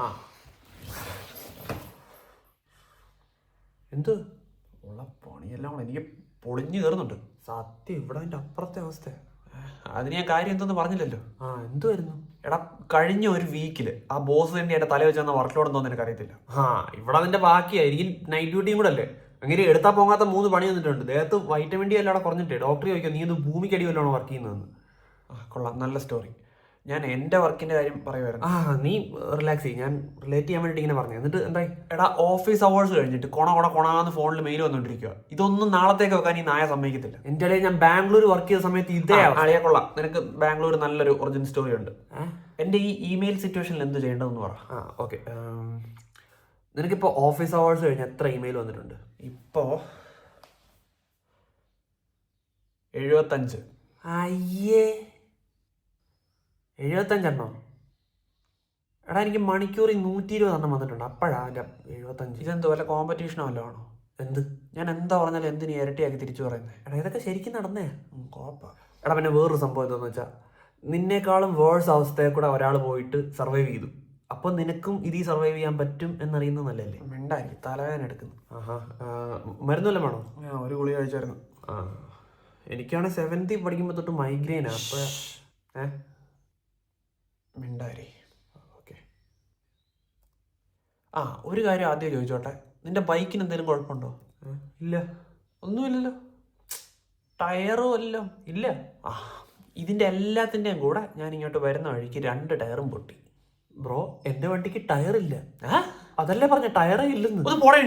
ആ എന്ത് ഉള്ള പണിയെല്ലാം കൂടെ എനിക്ക് പൊളിഞ്ഞു കയറുന്നുണ്ട്. സത്യം ഇവിടെ അതിൻ്റെ അപ്പുറത്തെ അവസ്ഥ. അതിന് ഞാൻ കാര്യം എന്തെന്ന് പറഞ്ഞില്ലല്ലോ. എന്തുവായിരുന്നു? എടാ കഴിഞ്ഞ ഒരു വീക്കില് ആ ബോസ് തന്നെ എന്റെ തല വെച്ച് തന്ന വർക്ക്ലോഡ് എന്തോന്ന് എനിക്ക് അറിയത്തില്ല. ഇവിടെ അതിന്റെ ബാക്കിയായിരിക്കും. നൈറ്റ് ഡ്യൂട്ടിയും കൂടെ അല്ലേ. അങ്ങനെ എടുത്താൽ പോകാത്ത 3 പണി വന്നിട്ടുണ്ട്. ദേഹത്ത് വൈറ്റമിൻ ഡി എല്ലാം അവിടെ കുറഞ്ഞിട്ടേ ഡോക്ടർ ചോദിക്കാം നീ ഇത് ഭൂമിക്കടി വല്ലതാണോ വർക്ക് ചെയ്യുന്നതെന്ന്. കൊള്ളാം, നല്ല സ്റ്റോറി. ഞാൻ എന്റെ വർക്കിന്റെ കാര്യം പറയുമായിരുന്നു. നീ റിലാക്സ് ചെയ്യും. ഞാൻ റിലേറ്റ് ചെയ്യാൻ വേണ്ടിയിട്ട് ഇങ്ങനെ പറഞ്ഞു. എന്നിട്ട് എന്തായി? എടാ ഓഫീസ് അവേഴ്സ് കഴിഞ്ഞിട്ട് കൊണാന്ന് ഫോണിൽ മെയിൽ വന്നോണ്ടിരിക്കുക. ഇതൊന്നും നാളത്തേക്ക് വെക്കാൻ ഈ നായ സമ്മതിക്കത്തില്ല. എന്റെ ഇടയിൽ ഞാൻ ബാംഗ്ലൂർ വർക്ക് ചെയ്ത സമയത്ത് ഇതേ അറിയാ. കൊള്ളാം, നിനക്ക് ബാംഗ്ലൂർ നല്ലൊരു ഒറിജിനൽ സ്റ്റോറി ഉണ്ട്. എന്റെ ഈ ഇമെയിൽ സിറ്റുവേഷനിൽ എന്ത് ചെയ്യേണ്ടതെന്ന് പറ. ഓക്കെ. നിനക്കിപ്പോൾ ഓഫീസ് അവേഴ്സ് കഴിഞ്ഞ് എത്ര ഇമെയിൽ വന്നിട്ടുണ്ട്? ഇപ്പോ 75. അയ്യേ 75 എടാ എനിക്ക് മണിക്കൂറിൽ 120 എണ്ണം വന്നിട്ടുണ്ട്. അപ്പോഴാ എൻ്റെ 75. ഇതെന്തോ വല്ല കോമ്പറ്റീഷനോ വല്ലോ ആണോ? എന്ത്? ഞാൻ എന്താ പറഞ്ഞാലും എന്തിനു ഇരട്ടിയാക്കി തിരിച്ചു പറയുന്നത്? എടാ ഇതൊക്കെ ശരിക്കും നടന്നേ. കോപ്പ. എടാ പിന്നെ വേറൊരു സംഭവം എന്താണെന്ന് വെച്ചാൽ നിന്നേക്കാളും വേഴ്സ് അവസ്ഥയെ കൂടെ ഒരാൾ പോയിട്ട് സർവൈവ് ചെയ്തു. അപ്പോൾ നിനക്കും ഇത് സർവൈവ് ചെയ്യാൻ പറ്റും എന്നറിയുന്നത് നല്ലല്ലേ? മിണ്ടായിരിക്കും, തലവേദന എടുക്കുന്നു. മരുന്നല്ല വേണോ? ഞാൻ ഒരു ഗുളിക കഴിച്ചായിരുന്നു. എനിക്കാണ് 7th പഠിക്കുമ്പോൾ തൊട്ട് മൈഗ്രെയിനാ. അപ്പോൾ മിണ്ടാരി. ഓക്കെ. ഒരു കാര്യം ആദ്യം ചോദിച്ചോട്ടെ, നിന്റെ ബൈക്കിന് എന്തെങ്കിലും കുഴപ്പമുണ്ടോ? ഇല്ല. ഒന്നുമില്ലല്ലോ. ടയറും എല്ലാം ഇല്ല. ഇതിന്റെ എല്ലാത്തിൻ്റെയും കൂടെ ഞാൻ ഇങ്ങോട്ട് വരുന്ന വഴിക്ക് 2 ടയറും പൊട്ടി. ബ്രോ എൻ്റെ വണ്ടിക്ക് ടയറില്ല. അതല്ലേ പറഞ്ഞ ടയറേ ഇല്ലെന്ന്. ഒന്ന് പോടേ.